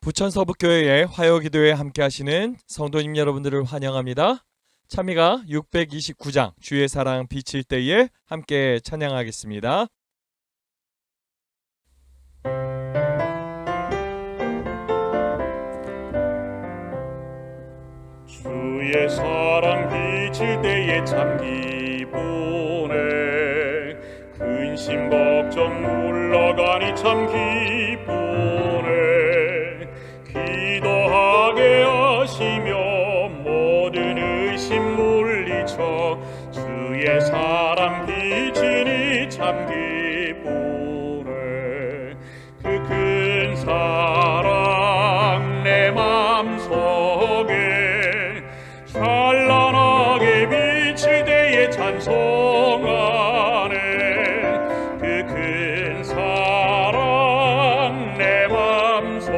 부천 서북교회의 화요기도에 함께 하시는 성도님 여러분들을 환영합니다. 참미가 629장 주의 사랑 비칠 때에 함께 찬양하겠습니다. 주의 사랑 비칠 때에 참 기쁘네. 근심 걱정 물러가니 참 기쁘네. 기도하게 하시며 모든 의심 물리쳐 주의 사랑 비치니 참 기쁘네. 그 큰 사랑 내 맘속에 찬란하게 비칠 때에 찬송하네. 그 큰 사랑 내 맘속에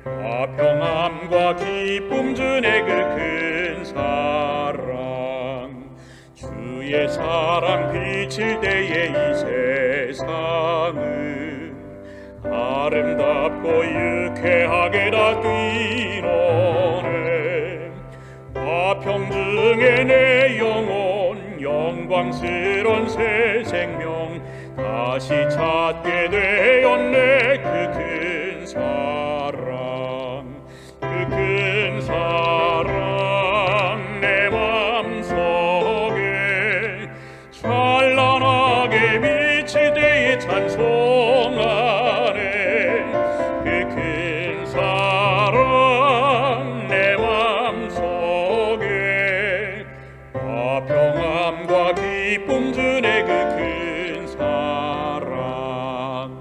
화평함과 기쁨 주네. 그 큰 사랑 주의 사랑 비칠 때에 이 세상은 아름답고 유쾌하게 다 뛰노네. 화평 중에 내 영혼 영광스런 새 생명 다시 찾게 되었네. 그 큰 사랑 그 큰 사랑 내 맘속에 찬란하게 비칠 때에 찬송하네. 그 큰 사랑 내 맘속에 화평함과 기쁨 주네. 그 큰 사랑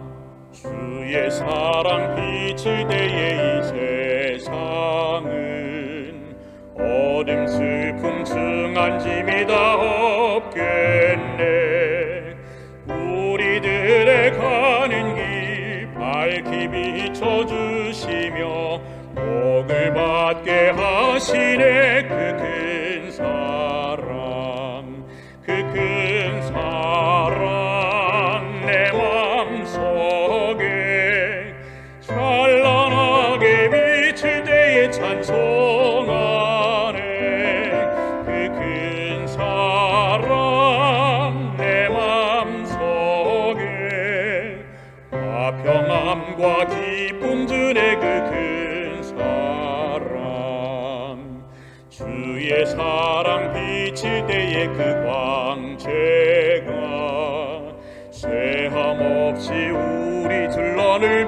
주의 사랑 비칠 때에 이 세상은 어둠 슬픔 증한 짐이 다 없겠네. 우리들의 가는 길 밝히 비춰주시며 복을 받게 하시네. 그 큰 사랑 그 큰 사랑 내 맘속에 찬란하게 비칠 때에 찬송하네. 그 큰 사랑 내 맘속에 화평함과 기쁨 주네. 그 큰 사랑 주의 사랑 비칠 때에 그 광채가 쇠함 없이 우리 둘러를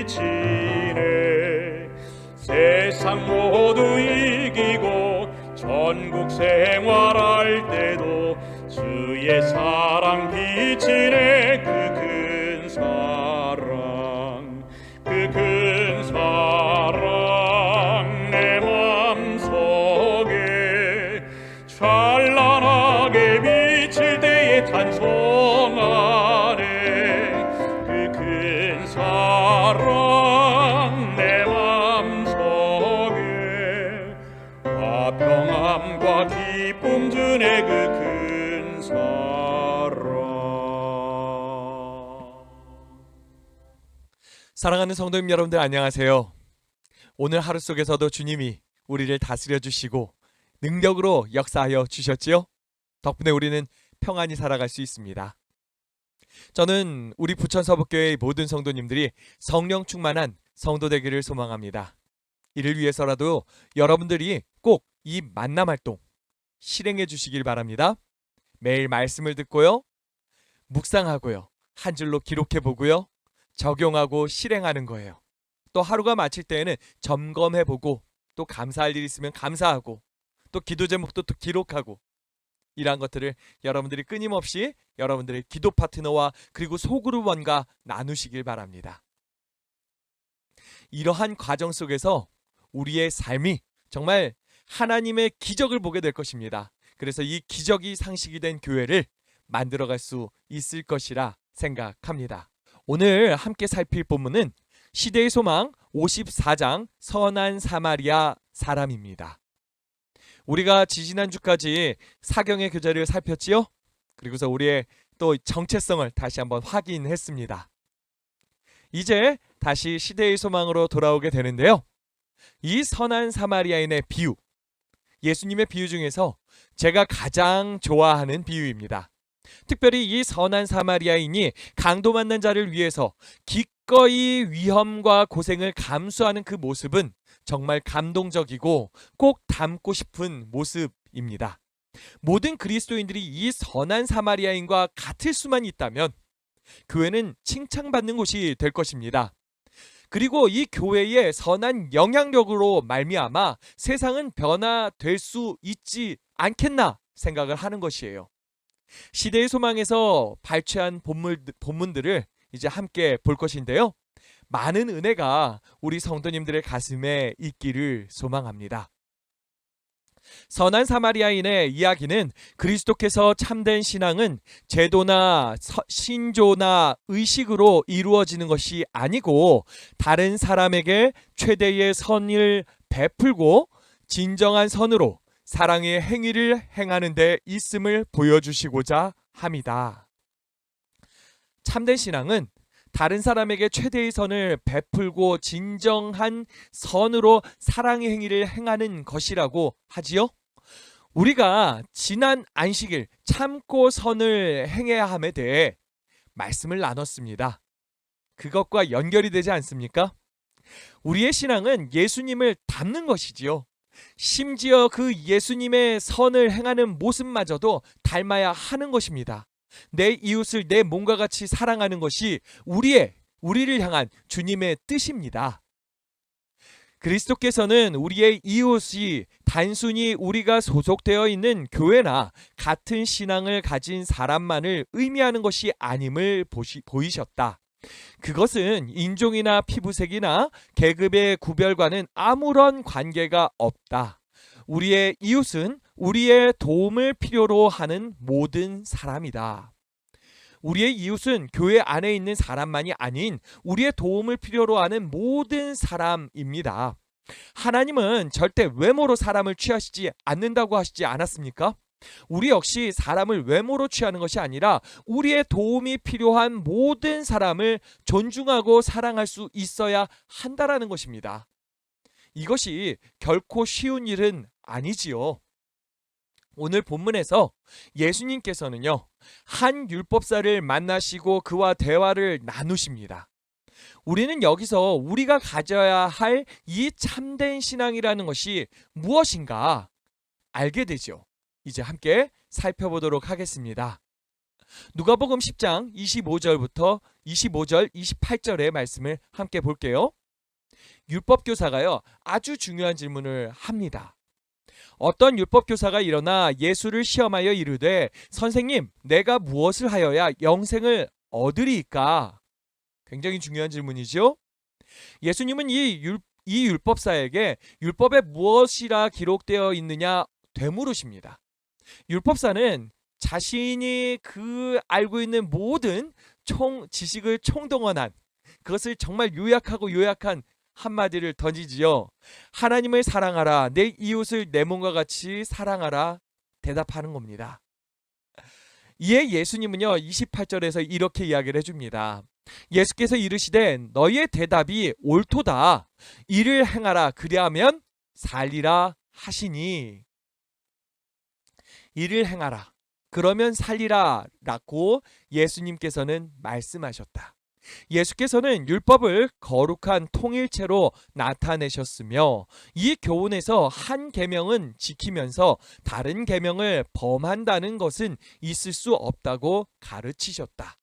비치네. 세상 모두 이기고 전국 생활할 때도 주의 사랑 비치네. 그 큰 사랑 그 큰 사랑 내 맘속에 찬란하게 비칠 때에 찬송하네. 그 큰 사랑 내 맘속에 화평함과 기쁨 주네. 그 큰 사랑. 사랑하는 성도님 여러분들 안녕하세요. 오늘 하루 속에서도 주님이 우리를 다스려 주시고 능력으로 역사하여 주셨지요. 덕분에 우리는 평안히 살아갈 수 있습니다. 저는 우리 부천 서북교회의 모든 성도님들이 성령 충만한 성도 되기를 소망합니다. 이를 위해서라도 여러분들이 꼭 이 만남 활동 실행해 주시길 바랍니다. 매일 말씀을 듣고요, 묵상하고요, 한 줄로 기록해 보고요, 적용하고 실행하는 거예요. 또 하루가 마칠 때에는 점검해 보고 또 감사할 일 있으면 감사하고 또 기도 제목도 또 기록하고 이러한 것들을 여러분들이 끊임없이 여러분들의 기도 파트너와 그리고 소그룹원과 나누시길 바랍니다. 이러한 과정 속에서 우리의 삶이 정말 하나님의 기적을 보게 될 것입니다. 그래서 이 기적이 상식이 된 교회를 만들어갈 수 있을 것이라 생각합니다. 오늘 함께 살필 본문은 시대의 소망 54장 선한 사마리아 사람입니다. 우리가 지지난주까지 사경의 교재를 살폈지요? 그리고서 우리의 또 정체성을 다시 한번 확인했습니다. 이제 다시 시대의 소망으로 돌아오게 되는데요. 이 선한 사마리아인의 비유, 예수님의 비유 중에서 제가 가장 좋아하는 비유입니다. 특별히 이 선한 사마리아인이 강도 만난 자를 위해서 기꺼이 위험과 고생을 감수하는 그 모습은 정말 감동적이고 꼭 닮고 싶은 모습입니다. 모든 그리스도인들이 이 선한 사마리아인과 같을 수만 있다면 교회는 칭찬받는 곳이 될 것입니다. 그리고 이 교회의 선한 영향력으로 말미암아 세상은 변화될 수 있지 않겠나 생각을 하는 것이에요. 시대의 소망에서 발췌한 본문들을 이제 함께 볼 것인데요. 많은 은혜가 우리 성도님들의 가슴에 있기를 소망합니다. 선한 사마리아인의 이야기는 그리스도께서 참된 신앙은 제도나 신조나 의식으로 이루어지는 것이 아니고 다른 사람에게 최대의 선을 베풀고 진정한 선으로 사랑의 행위를 행하는 데 있음을 보여주시고자 합니다. 참된 신앙은 다른 사람에게 최대의 선을 베풀고 진정한 선으로 사랑의 행위를 행하는 것이라고 하지요. 우리가 지난 안식일 참고 선을 행해야 함에 대해 말씀을 나눴습니다. 그것과 연결이 되지 않습니까? 우리의 신앙은 예수님을 닮는 것이지요. 심지어 그 예수님의 선을 행하는 모습마저도 닮아야 하는 것입니다. 내 이웃을 내 몸과 같이 사랑하는 것이 우리를 향한 주님의 뜻입니다. 그리스도께서는 우리의 이웃이 단순히 우리가 소속되어 있는 교회나 같은 신앙을 가진 사람만을 의미하는 것이 아님을 보이셨다. 그것은 인종이나 피부색이나 계급의 구별과는 아무런 관계가 없다. 우리의 이웃은 우리의 도움을 필요로 하는 모든 사람이다. 우리의 이웃은 교회 안에 있는 사람만이 아닌 우리의 도움을 필요로 하는 모든 사람입니다. 하나님은 절대 외모로 사람을 취하시지 않는다고 하시지 않았습니까? 우리 역시 사람을 외모로 취하는 것이 아니라 우리의 도움이 필요한 모든 사람을 존중하고 사랑할 수 있어야 한다라는 것입니다. 이것이 결코 쉬운 일은 아니지요. 오늘 본문에서 예수님께서는요, 한 율법사를 만나시고 그와 대화를 나누십니다. 우리는 여기서 우리가 가져야 할 이 참된 신앙이라는 것이 무엇인가 알게 되죠. 이제 함께 살펴보도록 하겠습니다. 누가복음 10장 25절부터 28절의 말씀을 함께 볼게요. 율법교사가요, 아주 중요한 질문을 합니다. 어떤 율법교사가 일어나 예수를 시험하여 이르되 선생님, 내가 무엇을 하여야 영생을 얻으리이까? 굉장히 중요한 질문이죠. 예수님은 이 율법사에게 율법에 무엇이라 기록되어 있느냐 되물으십니다. 율법사는 자신이 알고 있는 모든 지식을 총동원한, 그것을 정말 요약한 한마디를 던지지요. 하나님을 사랑하라, 내 이웃을 내 몸과 같이 사랑하라 대답하는 겁니다. 이에 예수님은요 28절에서 이렇게 이야기를 해줍니다. 예수께서 이르시되 너희의 대답이 옳도다. 이를 행하라, 그리하면 살리라 하시니. 이를 행하라, 그러면 살리라 라고 예수님께서는 말씀하셨다. 예수께서는 율법을 거룩한 통일체로 나타내셨으며 이 교훈에서 한 계명은 지키면서 다른 계명을 범한다는 것은 있을 수 없다고 가르치셨다.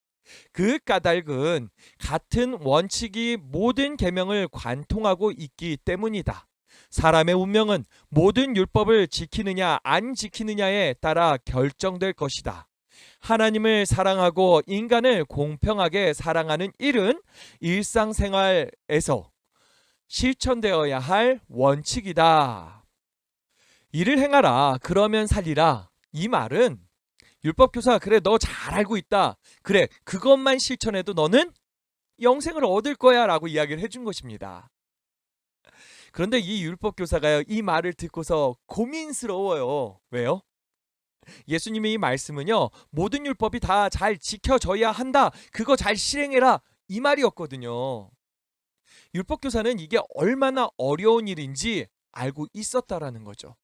그 까닭은 같은 원칙이 모든 계명을 관통하고 있기 때문이다. 사람의 운명은 모든 율법을 지키느냐 안 지키느냐에 따라 결정될 것이다. 하나님을 사랑하고 인간을 공평하게 사랑하는 일은 일상생활에서 실천되어야 할 원칙이다. 이를 행하라, 그러면 살리라. 이 말은 율법교사, 그래 너 잘 알고 있다. 그래 그것만 실천해도 너는 영생을 얻을 거야 라고 이야기를 해준 것입니다. 그런데 이 율법교사가요, 이 말을 듣고서 고민스러워요. 왜요? 예수님의 이 말씀은요, 모든 율법이 다 잘 지켜져야 한다, 그거 잘 실행해라, 이 말이었거든요. 율법 교사는 이게 얼마나 어려운 일인지 알고 있었다라는 거죠.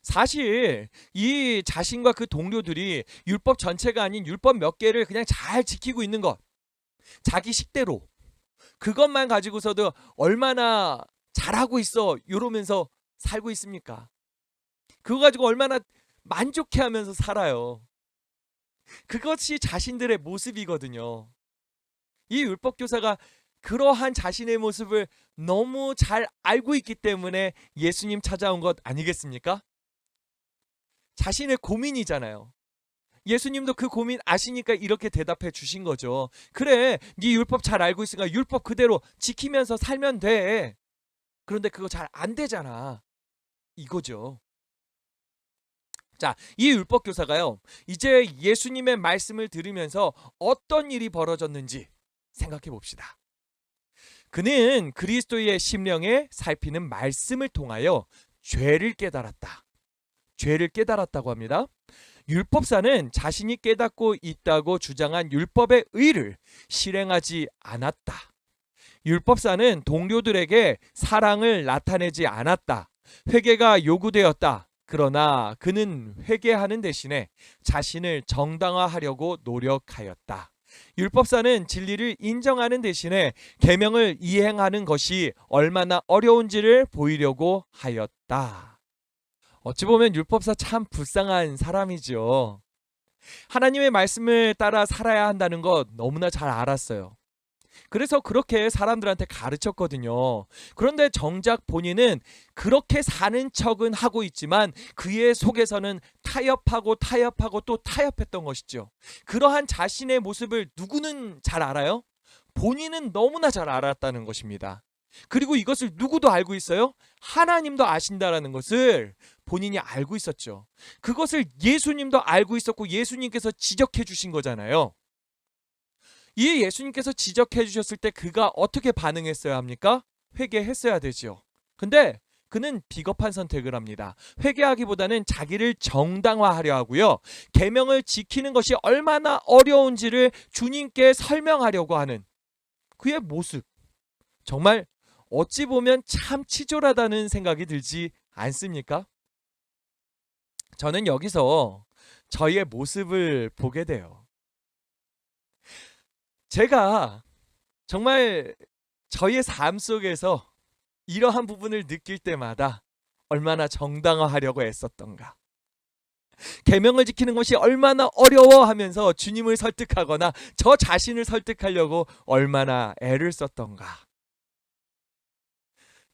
사실 이 자신과 그 동료들이 율법 전체가 아닌 율법 몇 개를 그냥 잘 지키고 있는 것, 자기 식대로 그것만 가지고서도 얼마나 잘하고 있어 이러면서 살고 있습니까? 그거 가지고 얼마나 만족해하면서 살아요. 그것이 자신들의 모습이거든요. 이 율법 교사가 그러한 자신의 모습을 너무 잘 알고 있기 때문에 예수님 찾아온 것 아니겠습니까? 자신의 고민이잖아요. 예수님도 그 고민 아시니까 이렇게 대답해 주신 거죠. 그래, 네 율법 잘 알고 있으니까 율법 그대로 지키면서 살면 돼. 그런데 그거 잘 안 되잖아. 이거죠. 자, 이 율법 교사가요, 이제 예수님의 말씀을 들으면서 어떤 일이 벌어졌는지 생각해 봅시다. 그는 그리스도의 심령에 살피는 말씀을 통하여 죄를 깨달았다. 죄를 깨달았다고 합니다. 율법사는 자신이 깨닫고 있다고 주장한 율법의 의를 실행하지 않았다. 율법사는 동료들에게 사랑을 나타내지 않았다. 회개가 요구되었다. 그러나 그는 회개하는 대신에 자신을 정당화하려고 노력하였다. 율법사는 진리를 인정하는 대신에 계명을 이행하는 것이 얼마나 어려운지를 보이려고 하였다. 어찌 보면 율법사 참 불쌍한 사람이죠. 하나님의 말씀을 따라 살아야 한다는 것 너무나 잘 알았어요. 그래서 그렇게 사람들한테 가르쳤거든요. 그런데 정작 본인은 그렇게 사는 척은 하고 있지만 그의 속에서는 타협하고 또 타협했던 것이죠. 그러한 자신의 모습을 누구는 잘 알아요? 본인은 너무나 잘 알았다는 것입니다. 그리고 이것을 누구도 알고 있어요? 하나님도 아신다라는 것을 본인이 알고 있었죠. 그것을 예수님도 알고 있었고 예수님께서 지적해 주신 거잖아요. 이 예수님께서 지적해 주셨을 때 그가 어떻게 반응했어야 합니까? 회개했어야 되죠. 근데 그는 비겁한 선택을 합니다. 회개하기보다는 자기를 정당화하려 하고요. 계명을 지키는 것이 얼마나 어려운지를 주님께 설명하려고 하는 그의 모습. 정말 어찌 보면 참 치졸하다는 생각이 들지 않습니까? 저는 여기서 저의 모습을 보게 돼요. 제가 정말 저의 삶 속에서 이러한 부분을 느낄 때마다 얼마나 정당화하려고 애썼던가. 계명을 지키는 것이 얼마나 어려워하면서 주님을 설득하거나 저 자신을 설득하려고 얼마나 애를 썼던가.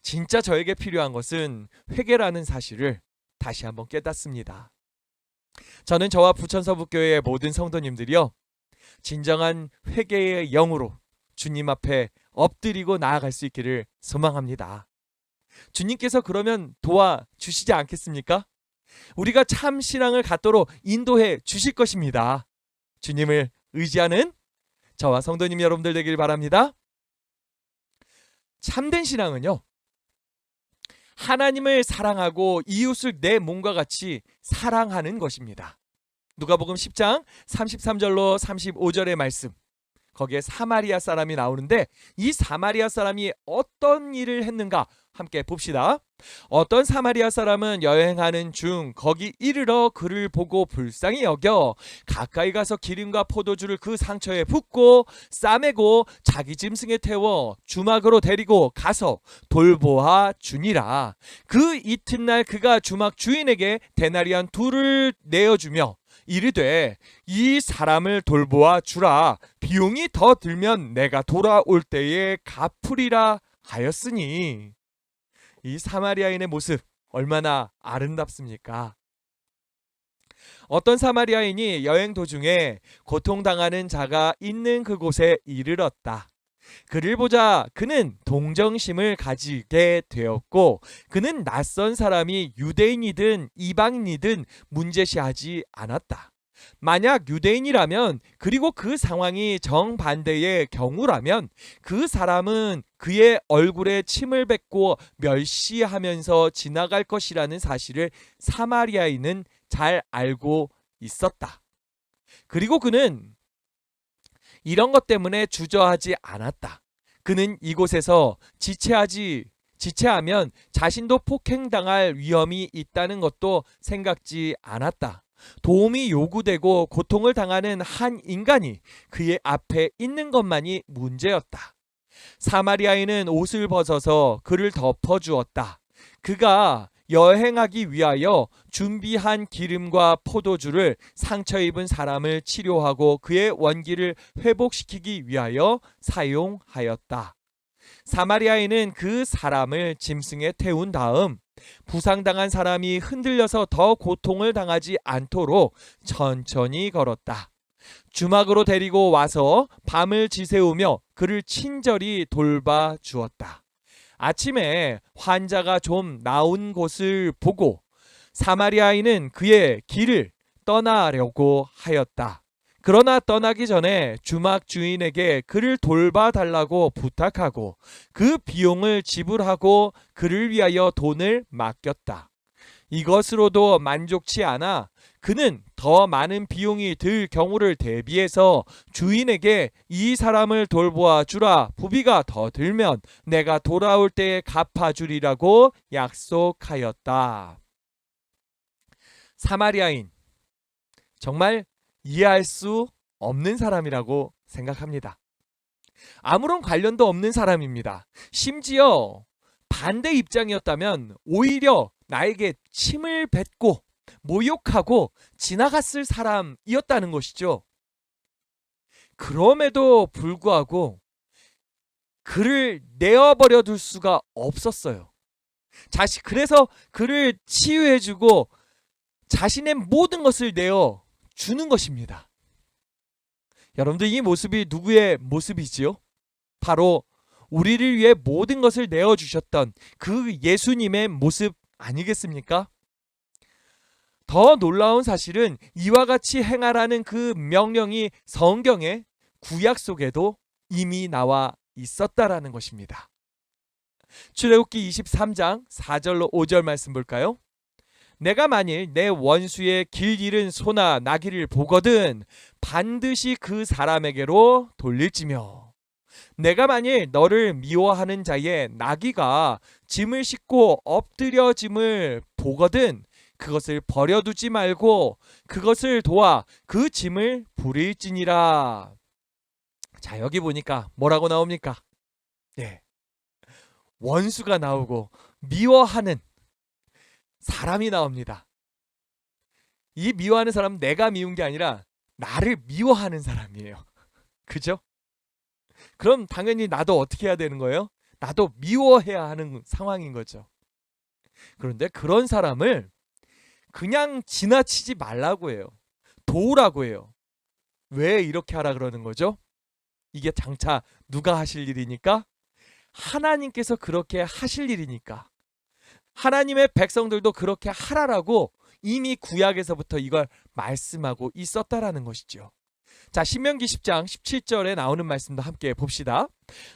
진짜 저에게 필요한 것은 회개라는 사실을 다시 한번 깨닫습니다. 저는 저와 부천서북교회의 모든 성도님들이요, 진정한 회개의 영으로 주님 앞에 엎드리고 나아갈 수 있기를 소망합니다. 주님께서 그러면 도와주시지 않겠습니까? 우리가 참 신앙을 갖도록 인도해 주실 것입니다. 주님을 의지하는 저와 성도님 여러분들 되길 바랍니다. 참된 신앙은요, 하나님을 사랑하고 이웃을 내 몸과 같이 사랑하는 것입니다. 누가복음 10장 33절로 35절의 말씀, 거기에 사마리아 사람이 나오는데 이 사마리아 사람이 어떤 일을 했는가 함께 봅시다. 어떤 사마리아 사람은 여행하는 중 거기 이르러 그를 보고 불쌍히 여겨 가까이 가서 기름과 포도주를 그 상처에 붓고 싸매고 자기 짐승에 태워 주막으로 데리고 가서 돌보아 주니라. 그 이튿날 그가 주막 주인에게 데나리안 2를 내어주며 이르되 이 사람을 돌보아 주라. 비용이 더 들면 내가 돌아올 때에 갚으리라 하였으니. 이 사마리아인의 모습 얼마나 아름답습니까? 어떤 사마리아인이 여행 도중에 고통당하는 자가 있는 그곳에 이르렀다. 그를 보자 그는 동정심을 가지게 되었고 그는 낯선 사람이 유대인이든 이방인이든 문제시하지 않았다. 만약 유대인이라면 그리고 그 상황이 정반대의 경우라면 그 사람은 그의 얼굴에 침을 뱉고 멸시하면서 지나갈 것이라는 사실을 사마리아인은 잘 알고 있었다. 그리고 그는 이런 것 때문에 주저하지 않았다. 그는 이곳에서 지체하면 자신도 폭행당할 위험이 있다는 것도 생각지 않았다. 도움이 요구되고 고통을 당하는 한 인간이 그의 앞에 있는 것만이 문제였다. 사마리아인은 옷을 벗어서 그를 덮어주었다. 그가 여행하기 위하여 준비한 기름과 포도주를 상처 입은 사람을 치료하고 그의 원기를 회복시키기 위하여 사용하였다. 사마리아인은 그 사람을 짐승에 태운 다음 부상당한 사람이 흔들려서 더 고통을 당하지 않도록 천천히 걸었다. 주막으로 데리고 와서 밤을 지새우며 그를 친절히 돌봐 주었다. 아침에 환자가 좀 나은 곳을 보고 사마리아인은 그의 길을 떠나려고 하였다. 그러나 떠나기 전에 주막 주인에게 그를 돌봐달라고 부탁하고 그 비용을 지불하고 그를 위하여 돈을 맡겼다. 이것으로도 만족치 않아 그는 더 많은 비용이 들 경우를 대비해서 주인에게 이 사람을 돌보아 주라. 부비가 더 들면 내가 돌아올 때에 갚아주리라고 약속하였다. 사마리아인, 정말 이해할 수 없는 사람이라고 생각합니다. 아무런 관련도 없는 사람입니다. 심지어 반대 입장이었다면 오히려 나에게 침을 뱉고 모욕하고 지나갔을 사람이었다는 것이죠. 그럼에도 불구하고 그를 내어버려 둘 수가 없었어요. 그래서 그를 치유해주고 자신의 모든 것을 내어 주는 것입니다. 여러분들, 이 모습이 누구의 모습이지요? 바로 우리를 위해 모든 것을 내어주셨던 그 예수님의 모습 아니겠습니까? 더 놀라운 사실은 이와 같이 행하라는 그 명령이 성경의 구약 속에도 이미 나와 있었다라는 것입니다. 출애굽기 23장 4절로 5절 말씀 볼까요? 내가 만일 내 원수의 길 잃은 소나 나귀를 보거든 반드시 그 사람에게로 돌릴지며 내가 만일 너를 미워하는 자의 나귀가 짐을 싣고 엎드려짐을 보거든 그것을 버려두지 말고 그것을 도와 그 짐을 부릴지니라. 자, 여기 보니까 뭐라고 나옵니까? 네, 원수가 나오고 미워하는 사람이 나옵니다. 이 미워하는 사람은 내가 미운 게 아니라 나를 미워하는 사람이에요. 그죠? 그럼 당연히 나도 어떻게 해야 되는 거예요? 나도 미워해야 하는 상황인 거죠. 그런데 그런 사람을 그냥 지나치지 말라고 해요. 도우라고 해요. 왜 이렇게 하라 그러는 거죠? 이게 장차 누가 하실 일이니까? 하나님께서 그렇게 하실 일이니까. 하나님의 백성들도 그렇게 하라라고 이미 구약에서부터 이걸 말씀하고 있었다라는 것이죠. 자, 신명기 10장 17절에 나오는 말씀도 함께 봅시다.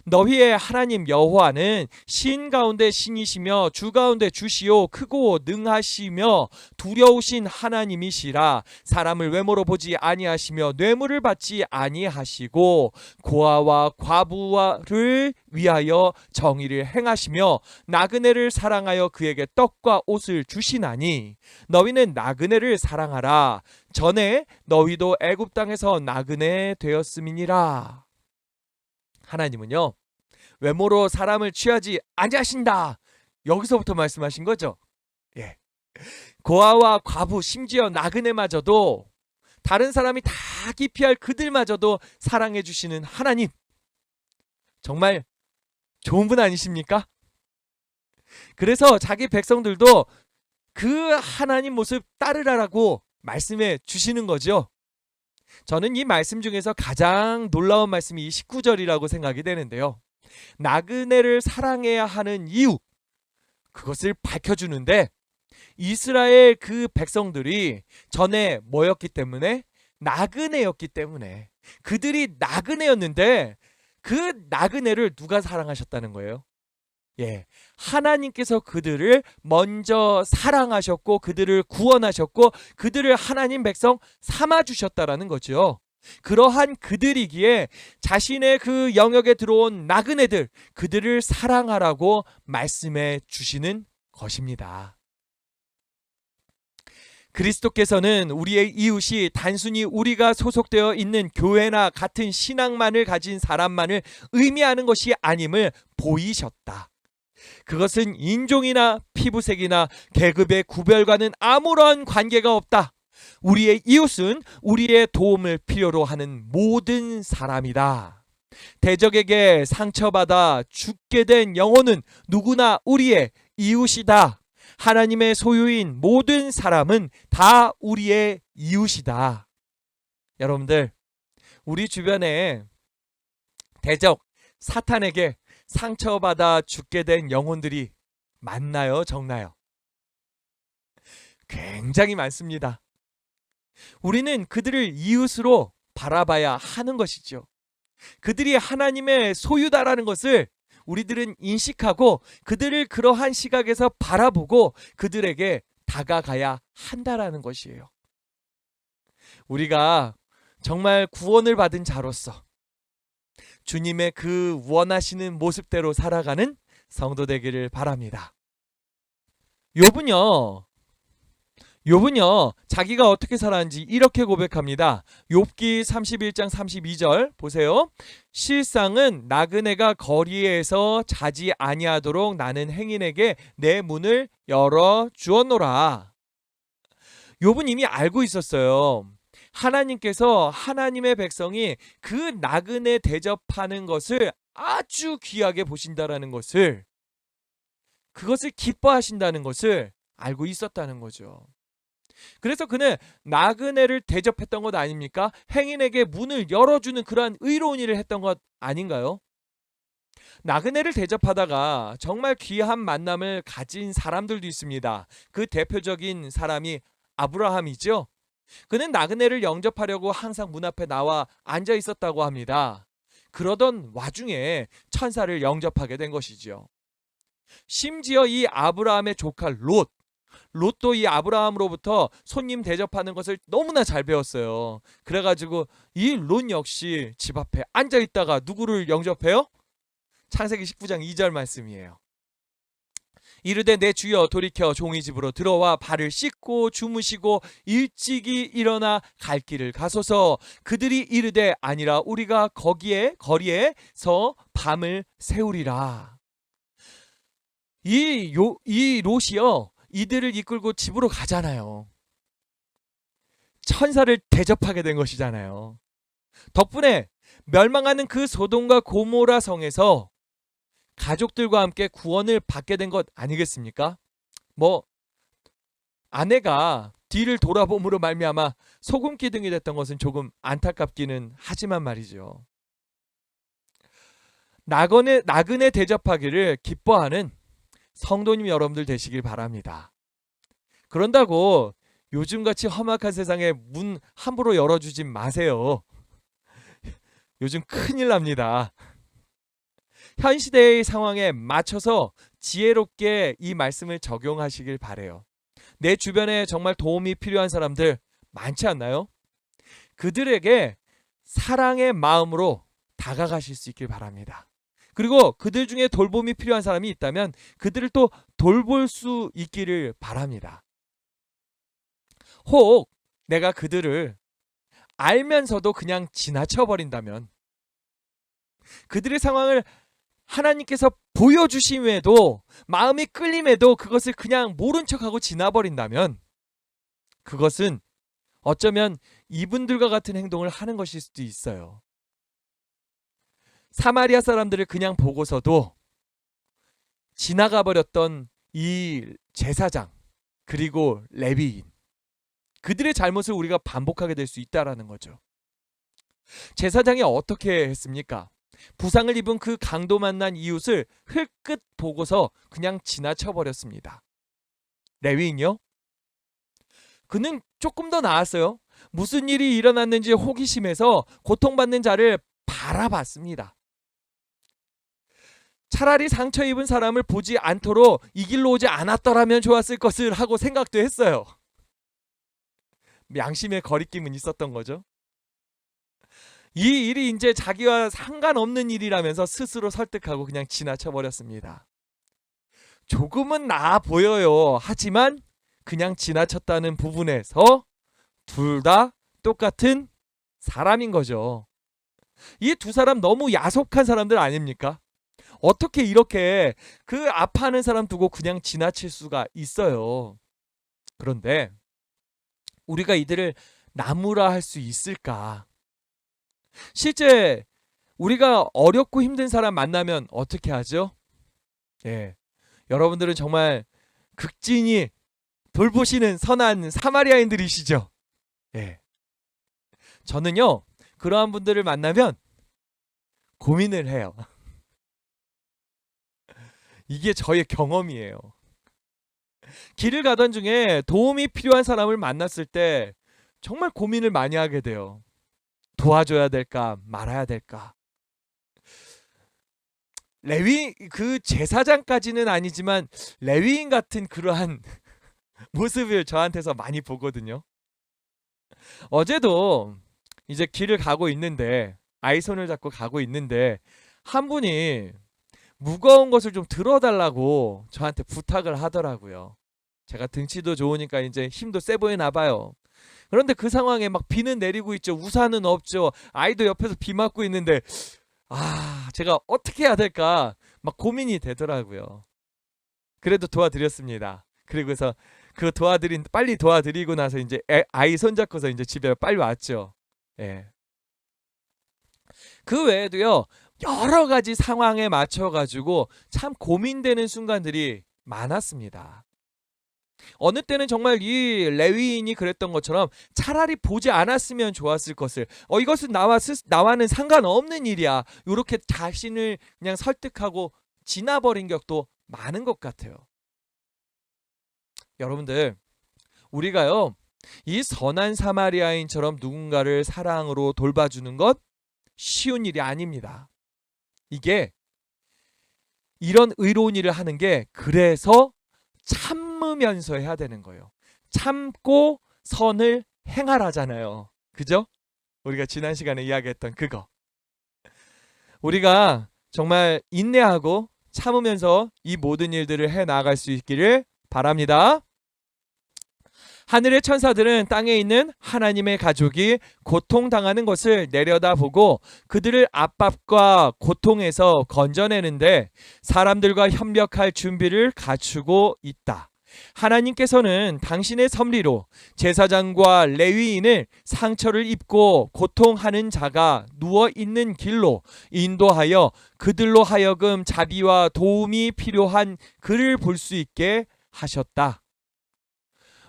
너희의 하나님 여호와는 신 가운데 신이시며 주 가운데 주시오 크고 능하시며 두려우신 하나님이시라. 사람을 외모로 보지 아니하시며 뇌물을 받지 아니하시고 고아와 과부를 위하여 정의를 행하시며 나그네를 사랑하여 그에게 떡과 옷을 주시나니 너희는 나그네를 사랑하라. 전에 너희도 애굽 땅에서 나그네 되었음이니라. 하나님은요, 외모로 사람을 취하지 아니하신다. 여기서부터 말씀하신 거죠. 예. 고아와 과부, 심지어 나그네마저도, 다른 사람이 다 기피할 그들마저도 사랑해 주시는 하나님. 정말 좋은 분 아니십니까? 그래서 자기 백성들도 그 하나님 모습 따르라라고 말씀해 주시는 거죠. 저는 이 말씀 중에서 가장 놀라운 말씀이 19절이라고 생각이 되는데요. 나그네를 사랑해야 하는 이유, 그것을 밝혀주는데, 이스라엘 그 백성들이 전에 뭐였기 때문에? 나그네였기 때문에. 그들이 나그네였는데 그 나그네를 누가 사랑하셨다는 거예요? 예, 하나님께서 그들을 먼저 사랑하셨고 그들을 구원하셨고 그들을 하나님 백성 삼아 주셨다라는 거죠. 그러한 그들이기에 자신의 그 영역에 들어온 나그네들, 그들을 사랑하라고 말씀해 주시는 것입니다. 그리스도께서는 우리의 이웃이 단순히 우리가 소속되어 있는 교회나 같은 신앙만을 가진 사람만을 의미하는 것이 아님을 보이셨다. 그것은 인종이나 피부색이나 계급의 구별과는 아무런 관계가 없다. 우리의 이웃은 우리의 도움을 필요로 하는 모든 사람이다. 대적에게 상처받아 죽게 된 영혼은 누구나 우리의 이웃이다. 하나님의 소유인 모든 사람은 다 우리의 이웃이다. 여러분들, 우리 주변에 대적, 사탄에게 상처받아 죽게 된 영혼들이 많나요? 적나요? 굉장히 많습니다. 우리는 그들을 이웃으로 바라봐야 하는 것이죠. 그들이 하나님의 소유다라는 것을 우리들은 인식하고 그들을 그러한 시각에서 바라보고 그들에게 다가가야 한다라는 것이에요. 우리가 정말 구원을 받은 자로서 주님의 그 원하시는 모습대로 살아가는 성도 되기를 바랍니다. 욥은요 자기가 어떻게 살았는지 이렇게 고백합니다. 욥기 31장 32절 보세요. 실상은 나그네가 거리에서 자지 아니하도록 나는 행인에게 내 문을 열어 주었노라. 욥은 이미 알고 있었어요. 하나님께서 하나님의 백성이 그 나그네 대접하는 것을 아주 귀하게 보신다라는 것을, 그것을 기뻐하신다는 것을 알고 있었다는 거죠. 그래서 그는 나그네를 대접했던 것 아닙니까? 행인에게 문을 열어주는 그러한 의로운 일을 했던 것 아닌가요? 나그네를 대접하다가 정말 귀한 만남을 가진 사람들도 있습니다. 그 대표적인 사람이 아브라함이죠. 그는 나그네를 영접하려고 항상 문 앞에 나와 앉아 있었다고 합니다. 그러던 와중에 천사를 영접하게 된 것이죠. 심지어 이 아브라함의 조카 롯도 이 아브라함으로부터 손님 대접하는 것을 너무나 잘 배웠어요. 그래가지고 이 롯 역시 집 앞에 앉아 있다가 누구를 영접해요? 창세기 19장 2절 말씀이에요. 이르되 내 주여 돌이켜 종의 집으로 들어와 발을 씻고 주무시고 일찍이 일어나 갈 길을 가소서. 그들이 이르되 아니라 우리가 거리에서 밤을 새우리라. 이 롯이요 이들을 이끌고 집으로 가잖아요. 천사를 대접하게 된 것이잖아요. 덕분에 멸망하는 그 소돔과 고모라 성에서 가족들과 함께 구원을 받게 된 것 아니겠습니까? 아내가 뒤를 돌아봄으로 말미암아 소금 기둥이 됐던 것은 조금 안타깝기는 하지만 말이죠. 나그네 대접하기를 기뻐하는 성도님 여러분들 되시길 바랍니다. 그런다고 요즘같이 험악한 세상에 문 함부로 열어주지 마세요. 요즘 큰일 납니다. 현 시대의 상황에 맞춰서 지혜롭게 이 말씀을 적용하시길 바래요. 내 주변에 정말 도움이 필요한 사람들 많지 않나요? 그들에게 사랑의 마음으로 다가가실 수 있길 바랍니다. 그리고 그들 중에 돌봄이 필요한 사람이 있다면 그들을 또 돌볼 수 있기를 바랍니다. 혹 내가 그들을 알면서도 그냥 지나쳐버린다면, 그들의 상황을 하나님께서 보여주심에도 마음이 끌림에도 그것을 그냥 모른 척하고 지나버린다면 그것은 어쩌면 이분들과 같은 행동을 하는 것일 수도 있어요. 사마리아 사람들을 그냥 보고서도 지나가 버렸던 이 제사장 그리고 레위인, 그들의 잘못을 우리가 반복하게 될 수 있다라는 거죠. 제사장이 어떻게 했습니까? 부상을 입은 그 강도 만난 이웃을 흘끗 보고서 그냥 지나쳐 버렸습니다. 레위인요? 그는 조금 더 나았어요. 무슨 일이 일어났는지 호기심에서 고통받는 자를 바라봤습니다. 차라리 상처 입은 사람을 보지 않도록 이 길로 오지 않았더라면 좋았을 것을 하고 생각도 했어요. 양심의 거리낌은 있었던 거죠. 이 일이 이제 자기와 상관없는 일이라면서 스스로 설득하고 그냥 지나쳐 버렸습니다. 조금은 나아 보여요. 하지만 그냥 지나쳤다는 부분에서 둘 다 똑같은 사람인 거죠. 이 두 사람 너무 야속한 사람들 아닙니까? 어떻게 이렇게 그 아파하는 사람 두고 그냥 지나칠 수가 있어요. 그런데 우리가 이들을 나무라 할 수 있을까? 실제 우리가 어렵고 힘든 사람 만나면 어떻게 하죠? 예. 여러분들은 정말 극진히 돌보시는 선한 사마리아인들이시죠? 예. 저는요, 그러한 분들을 만나면 고민을 해요. 이게 저의 경험이에요. 길을 가던 중에 도움이 필요한 사람을 만났을 때 정말 고민을 많이 하게 돼요. 도와줘야 될까, 말아야 될까. 레위 그 제사장까지는 아니지만 레위인 같은 그러한 모습을 저한테서 많이 보거든요. 어제도 이제 길을 가고 있는데 아이 손을 잡고 가고 있는데 한 분이 무거운 것을 좀 들어달라고 저한테 부탁을 하더라고요. 제가 등치도 좋으니까 이제 힘도 세 보이나 봐요. 그런데 그 상황에 막 비는 내리고 있죠. 우산은 없죠. 아이도 옆에서 비 맞고 있는데 제가 어떻게 해야 될까 막 고민이 되더라고요. 그래도 도와드렸습니다. 그리고서 빨리 도와드리고 나서 이제 아이 손잡고서 이제 집에 빨리 왔죠. 예. 그 외에도요, 여러 가지 상황에 맞춰가지고 참 고민되는 순간들이 많았습니다. 어느 때는 정말 이 레위인이 그랬던 것처럼 차라리 보지 않았으면 좋았을 것을 이것은 나와는 상관없는 일이야. 이렇게 자신을 그냥 설득하고 지나버린 격도 많은 것 같아요. 여러분들, 우리가요, 이 선한 사마리아인처럼 누군가를 사랑으로 돌봐주는 것 쉬운 일이 아닙니다. 이게 이런 의로운 일을 하는 게 그래서 참으면서 해야 되는 거예요. 참고 선을 행하라잖아요. 그죠? 우리가 지난 시간에 이야기했던 그거. 우리가 정말 인내하고 참으면서 이 모든 일들을 해 나갈 수 있기를 바랍니다. 하늘의 천사들은 땅에 있는 하나님의 가족이 고통당하는 것을 내려다보고 그들을 압박과 고통에서 건져내는데 사람들과 협력할 준비를 갖추고 있다. 하나님께서는 당신의 섭리로 제사장과 레위인을 상처를 입고 고통하는 자가 누워 있는 길로 인도하여 그들로 하여금 자비와 도움이 필요한 그를 볼 수 있게 하셨다.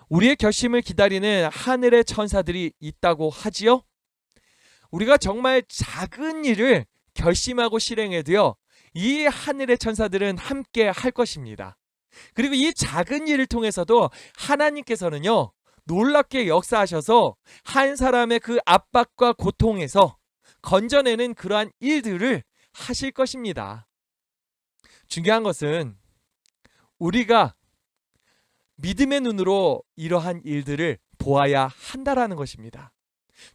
우리의 결심을 기다리는 하늘의 천사들이 있다고 하지요. 우리가 정말 작은 일을 결심하고 실행해도요, 이 하늘의 천사들은 함께 할 것입니다. 그리고 이 작은 일을 통해서도 하나님께서는요, 놀랍게 역사하셔서 한 사람의 그 압박과 고통에서 건져내는 그러한 일들을 하실 것입니다. 중요한 것은 우리가 믿음의 눈으로 이러한 일들을 보아야 한다라는 것입니다.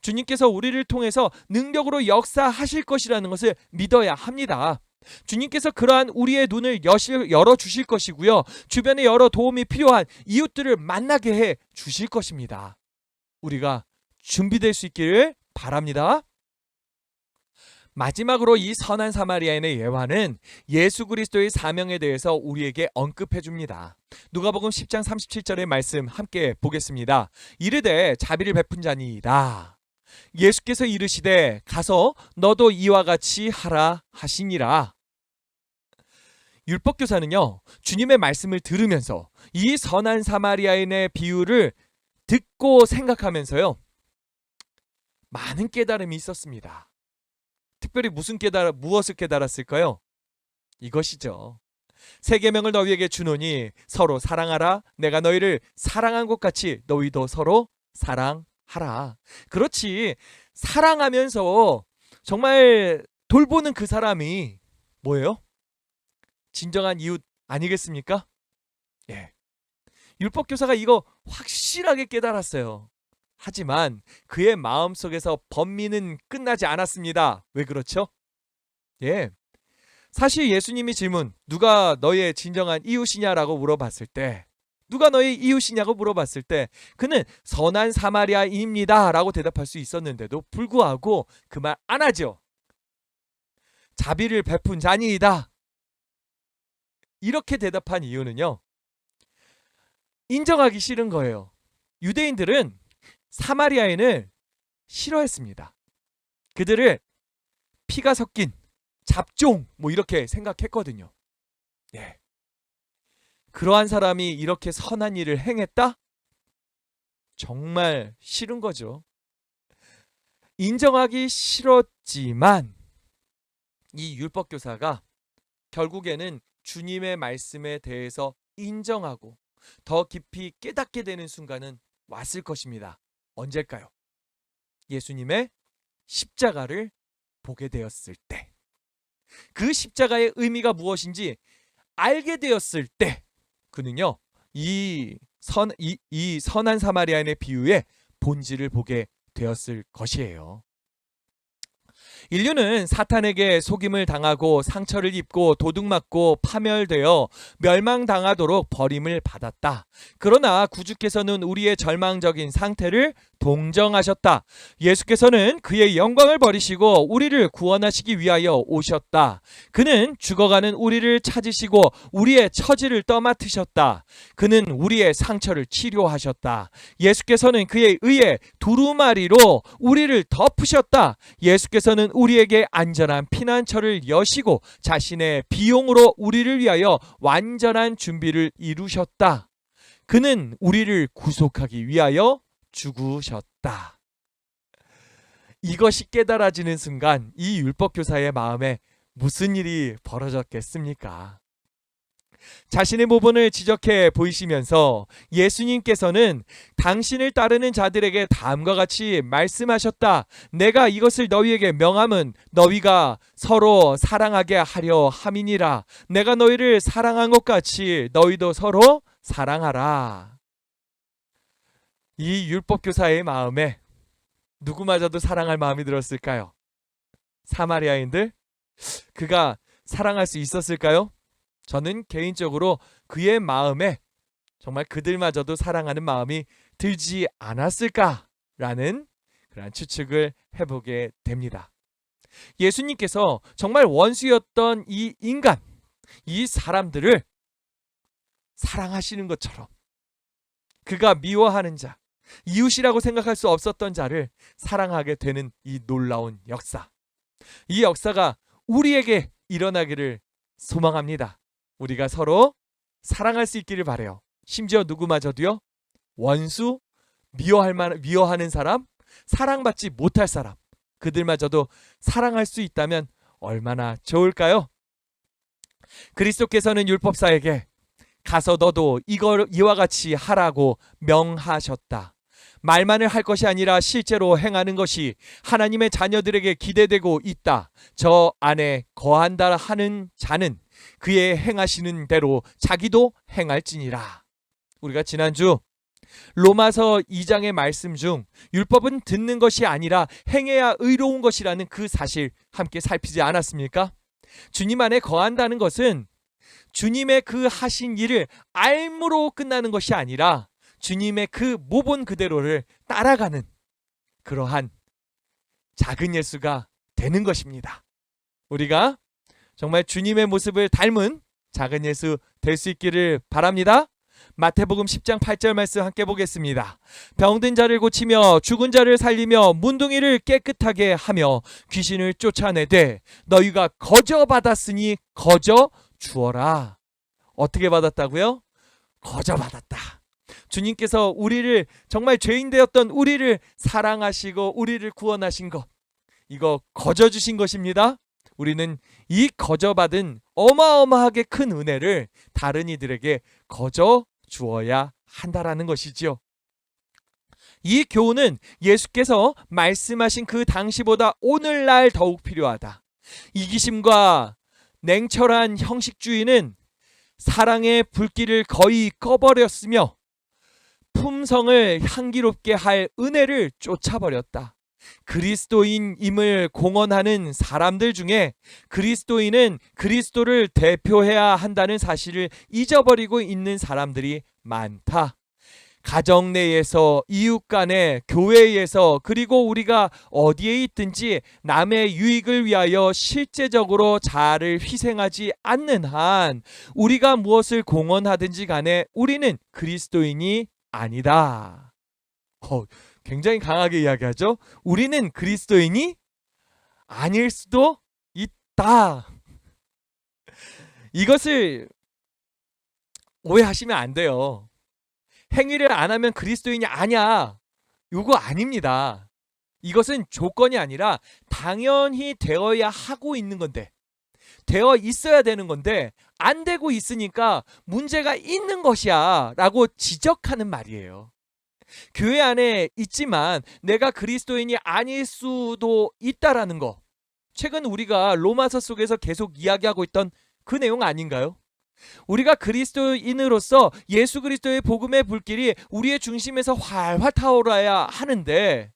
주님께서 우리를 통해서 능력으로 역사하실 것이라는 것을 믿어야 합니다. 주님께서 그러한 우리의 눈을 열어주실 것이고요. 주변에 여러 도움이 필요한 이웃들을 만나게 해 주실 것입니다. 우리가 준비될 수 있기를 바랍니다. 마지막으로 이 선한 사마리아인의 예화는 예수 그리스도의 사명에 대해서 우리에게 언급해 줍니다. 누가복음 10장 37절의 말씀 함께 보겠습니다. 이르되 자비를 베푼 자니이다. 예수께서 이르시되 가서 너도 이와 같이 하라 하시니라. 율법교사는요, 주님의 말씀을 들으면서 이 선한 사마리아인의 비유를 듣고 생각하면서요, 많은 깨달음이 있었습니다. 특별히 무엇을 깨달았을까요? 이것이죠. 새 계명을 너희에게 주노니 서로 사랑하라. 내가 너희를 사랑한 것 같이 너희도 서로 사랑하라. 그렇지. 사랑하면서 정말 돌보는 그 사람이 뭐예요? 진정한 이웃 아니겠습니까? 예. 율법교사가 이거 확실하게 깨달았어요. 하지만 그의 마음속에서 번민은 끝나지 않았습니다. 왜 그렇죠? 예. 사실 예수님이 질문, 누가 너의 진정한 이웃이냐라고 물어봤을 때, 누가 너의 이웃이냐고 물어봤을 때 그는 선한 사마리아인입니다 라고 대답할 수 있었는데도 불구하고 그 말 안 하죠. 자비를 베푼 자니이다. 이렇게 대답한 이유는요, 인정하기 싫은 거예요. 유대인들은 사마리아인을 싫어했습니다. 그들을 피가 섞인 잡종 뭐 이렇게 생각했거든요. 네. 그러한 사람이 이렇게 선한 일을 행했다? 정말 싫은 거죠. 인정하기 싫었지만 이 율법교사가 결국에는 주님의 말씀에 대해서 인정하고 더 깊이 깨닫게 되는 순간은 왔을 것입니다. 언제일까요? 예수님의 십자가를 보게 되었을 때. 그 십자가의 의미가 무엇인지 알게 되었을 때 그는요, 이 선한 사마리아인의 비유의 본질을 보게 되었을 것이에요. 인류는 사탄에게 속임을 당하고 상처를 입고 도둑맞고 파멸되어 멸망당하도록 버림을 받았다. 그러나 구주께서는 우리의 절망적인 상태를 동정하셨다. 예수께서는 그의 영광을 버리시고 우리를 구원하시기 위하여 오셨다. 그는 죽어가는 우리를 찾으시고 우리의 처지를 떠맡으셨다. 그는 우리의 상처를 치료하셨다. 예수께서는 그의 의에 두루마리로 우리를 덮으셨다. 예수께서는 우리에게 안전한 피난처를 여시고 자신의 비용으로 우리를 위하여 완전한 준비를 이루셨다. 그는 우리를 구속하기 위하여 죽으셨다. 이것이 깨달아지는 순간 이 율법교사의 마음에 무슨 일이 벌어졌겠습니까? 자신의 모본을 지적해 보이시면서 예수님께서는 당신을 따르는 자들에게 다음과 같이 말씀하셨다. 내가 이것을 너희에게 명함은 너희가 서로 사랑하게 하려 함이니라. 내가 너희를 사랑한 것 같이 너희도 서로 사랑하라. 이 율법교사의 마음에 누구마저도 사랑할 마음이 들었을까요? 사마리아인들? 그가 사랑할 수 있었을까요? 저는 개인적으로 그의 마음에 정말 그들마저도 사랑하는 마음이 들지 않았을까라는 그런 추측을 해보게 됩니다. 예수님께서 정말 원수였던 이 인간, 이 사람들을 사랑하시는 것처럼 그가 미워하는 자, 이웃이라고 생각할 수 없었던 자를 사랑하게 되는 이 놀라운 역사. 이 역사가 우리에게 일어나기를 소망합니다. 우리가 서로 사랑할 수 있기를 바라요. 심지어 누구마저도요. 원수, 미워하는 사람, 사랑받지 못할 사람, 그들마저도 사랑할 수 있다면 얼마나 좋을까요? 그리스도께서는 율법사에게 가서 너도 이와 같이 하라고 명하셨다. 말만을 할 것이 아니라 실제로 행하는 것이 하나님의 자녀들에게 기대되고 있다. 저 안에 거한다 하는 자는 그의 행하시는 대로 자기도 행할지니라. 우리가 지난주 로마서 2장의 말씀 중 율법은 듣는 것이 아니라 행해야 의로운 것이라는 그 사실 함께 살피지 않았습니까? 주님 안에 거한다는 것은 주님의 그 하신 일을 알므로 끝나는 것이 아니라 주님의 그 모본 그대로를 따라가는 그러한 작은 예수가 되는 것입니다. 우리가 정말 주님의 모습을 닮은 작은 예수 될 수 있기를 바랍니다. 마태복음 10장 8절 말씀 함께 보겠습니다. 병든 자를 고치며 죽은 자를 살리며 문둥이를 깨끗하게 하며 귀신을 쫓아내되 너희가 거저 받았으니 거저 주어라. 어떻게 받았다고요? 거저 받았다. 주님께서 우리를 정말 죄인 되었던 우리를 사랑하시고 우리를 구원하신 것, 이거 거저 주신 것입니다. 우리는 이 거저 받은 어마어마하게 큰 은혜를 다른 이들에게 거저 주어야 한다라는 것이지요. 이 교훈은 예수께서 말씀하신 그 당시보다 오늘날 더욱 필요하다. 이기심과 냉철한 형식주의는 사랑의 불길을 거의 꺼버렸으며 품성을 향기롭게 할 은혜를 쫓아버렸다. 그리스도인임을 공언하는 사람들 중에 그리스도인은 그리스도를 대표해야 한다는 사실을 잊어버리고 있는 사람들이 많다. 가정 내에서, 이웃 간에, 교회에서, 그리고 우리가 어디에 있든지 남의 유익을 위하여 실제적으로 자아를 희생하지 않는 한 우리가 무엇을 공언하든지 간에 우리는 그리스도인이 아니다. 굉장히 강하게 이야기하죠. 우리는 그리스도인이 아닐 수도 있다. 이것을 오해하시면 안 돼요. 행위를 안 하면 그리스도인이 아니야. 이거 아닙니다. 이것은 조건이 아니라 당연히 되어야 하고 있는 건데, 되어 있어야 되는 건데 안 되고 있으니까 문제가 있는 것이야 라고 지적하는 말이에요. 교회 안에 있지만 내가 그리스도인이 아닐 수도 있다라는 거, 최근 우리가 로마서 속에서 계속 이야기하고 있던 그 내용 아닌가요? 우리가 그리스도인으로서 예수 그리스도의 복음의 불길이 우리의 중심에서 활활 타오르어야 하는데,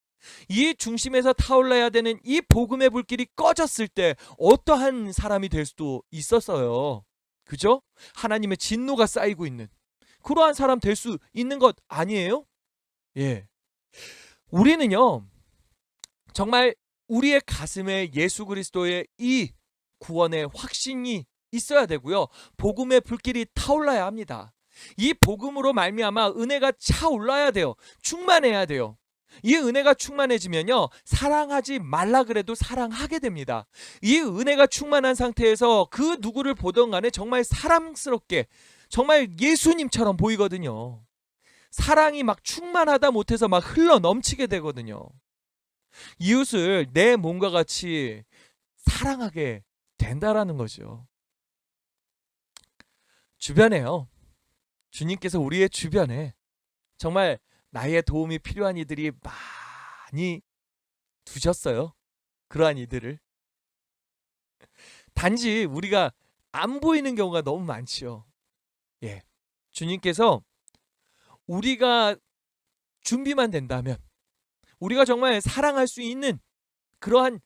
이 중심에서 타올라야 되는 이 복음의 불길이 꺼졌을 때 어떠한 사람이 될 수도 있었어요. 그죠? 하나님의 진노가 쌓이고 있는 그러한 사람 될 수 있는 것 아니에요? 예. 우리는요, 정말 우리의 가슴에 예수 그리스도의 이 구원의 확신이 있어야 되고요. 복음의 불길이 타올라야 합니다. 이 복음으로 말미암아 은혜가 차올라야 돼요. 충만해야 돼요. 이 은혜가 충만해지면요, 사랑하지 말라 그래도 사랑하게 됩니다. 이 은혜가 충만한 상태에서 그 누구를 보던 간에 정말 사랑스럽게, 정말 예수님처럼 보이거든요. 사랑이 막 충만하다 못해서 막 흘러 넘치게 되거든요. 이웃을 내 몸과 같이 사랑하게 된다라는 거죠. 주변에요, 주님께서 우리의 주변에 정말 나의 도움이 필요한 이들이 많이 두셨어요. 그러한 이들을. 단지 우리가 안 보이는 경우가 너무 많지요. 예. 주님께서 우리가 준비만 된다면, 우리가 정말 사랑할 수 있는 그러한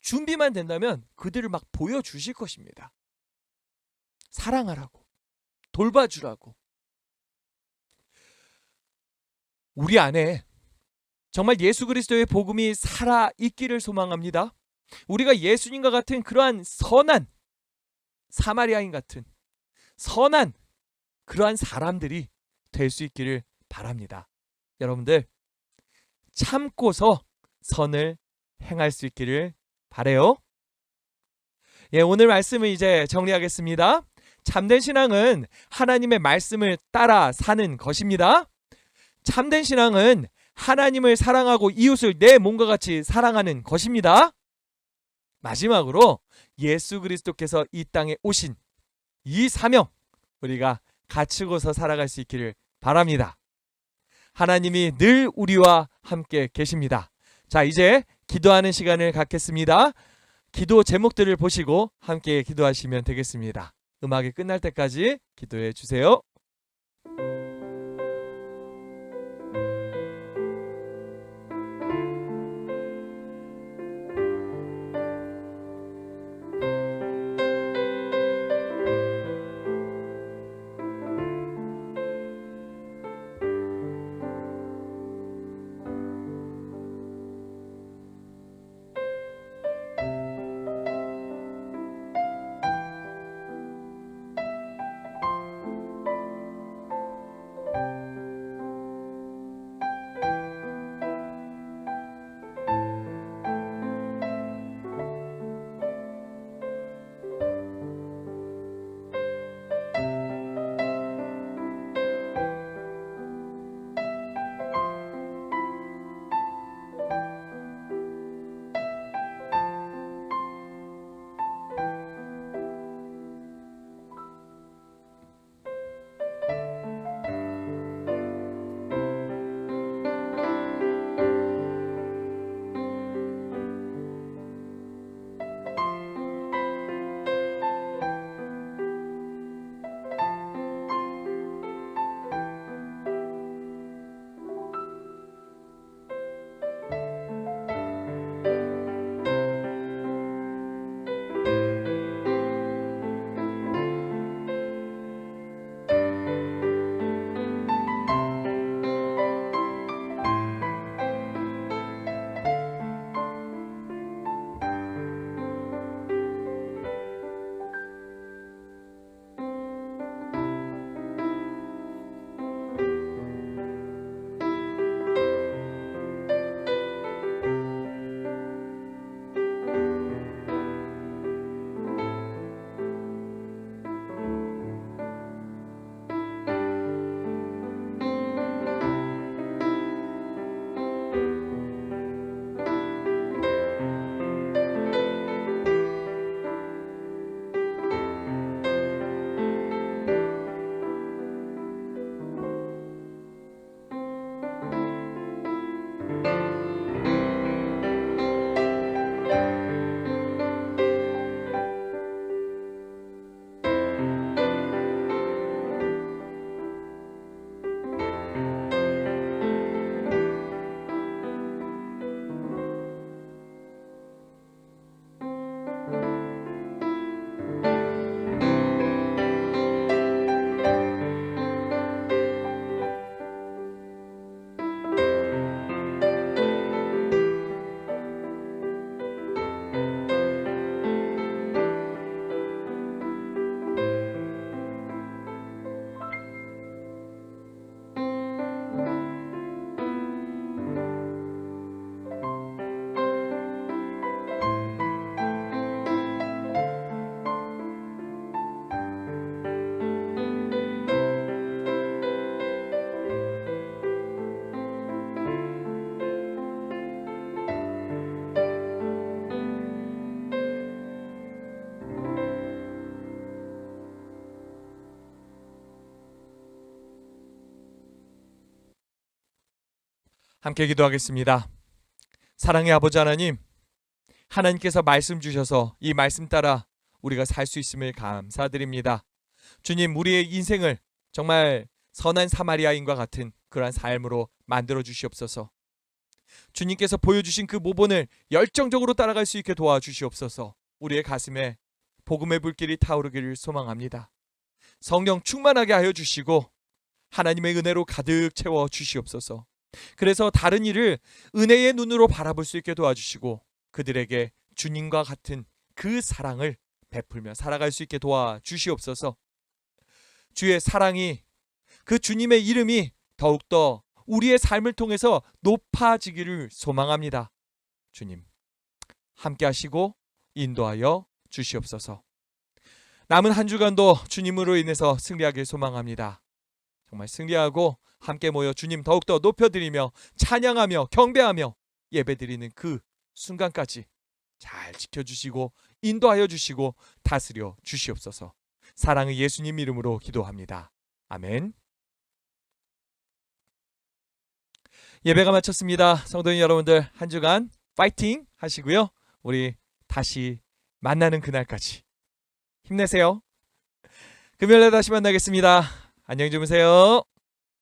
준비만 된다면 그들을 막 보여주실 것입니다. 사랑하라고, 돌봐주라고. 우리 안에 정말 예수 그리스도의 복음이 살아있기를 소망합니다. 우리가 예수님과 같은 그러한 선한 사마리아인 같은 선한 그러한 사람들이 될 수 있기를 바랍니다. 여러분들 참고서 선을 행할 수 있기를 바래요. 예, 오늘 말씀을 이제 정리하겠습니다. 참된 신앙은 하나님의 말씀을 따라 사는 것입니다. 참된 신앙은 하나님을 사랑하고 이웃을 내 몸과 같이 사랑하는 것입니다. 마지막으로 예수 그리스도께서 이 땅에 오신 이 사명, 우리가 갖추고서 살아갈 수 있기를 바랍니다. 하나님이 늘 우리와 함께 계십니다. 자, 이제 기도하는 시간을 갖겠습니다. 기도 제목들을 보시고 함께 기도하시면 되겠습니다. 음악이 끝날 때까지 기도해 주세요. 함께 기도하겠습니다. 사랑의 아버지 하나님, 하나님께서 말씀 주셔서 이 말씀 따라 우리가 살 수 있음을 감사드립니다. 주님, 우리의 인생을 정말 선한 사마리아인과 같은 그러한 삶으로 만들어 주시옵소서. 주님께서 보여주신 그 모본을 열정적으로 따라갈 수 있게 도와주시옵소서. 우리의 가슴에 복음의 불길이 타오르기를 소망합니다. 성령 충만하게 하여 주시고 하나님의 은혜로 가득 채워 주시옵소서. 그래서 다른 이를 은혜의 눈으로 바라볼 수 있게 도와주시고 그들에게 주님과 같은 그 사랑을 베풀며 살아갈 수 있게 도와주시옵소서. 주의 사랑이, 그 주님의 이름이 더욱더 우리의 삶을 통해서 높아지기를 소망합니다. 주님, 함께 하시고 인도하여 주시옵소서. 남은 한 주간도 주님으로 인해서 승리하길 소망합니다. 정말 승리하고 함께 모여 주님 더욱더 높여드리며 찬양하며 경배하며 예배드리는 그 순간까지 잘 지켜주시고 인도하여 주시고 다스려 주시옵소서. 사랑의 예수님 이름으로 기도합니다. 아멘. 예배가 마쳤습니다. 성도님 여러분들, 한 주간 파이팅 하시고요. 우리 다시 만나는 그날까지 힘내세요. 금요일에 다시 만나겠습니다. 안녕히 주무세요.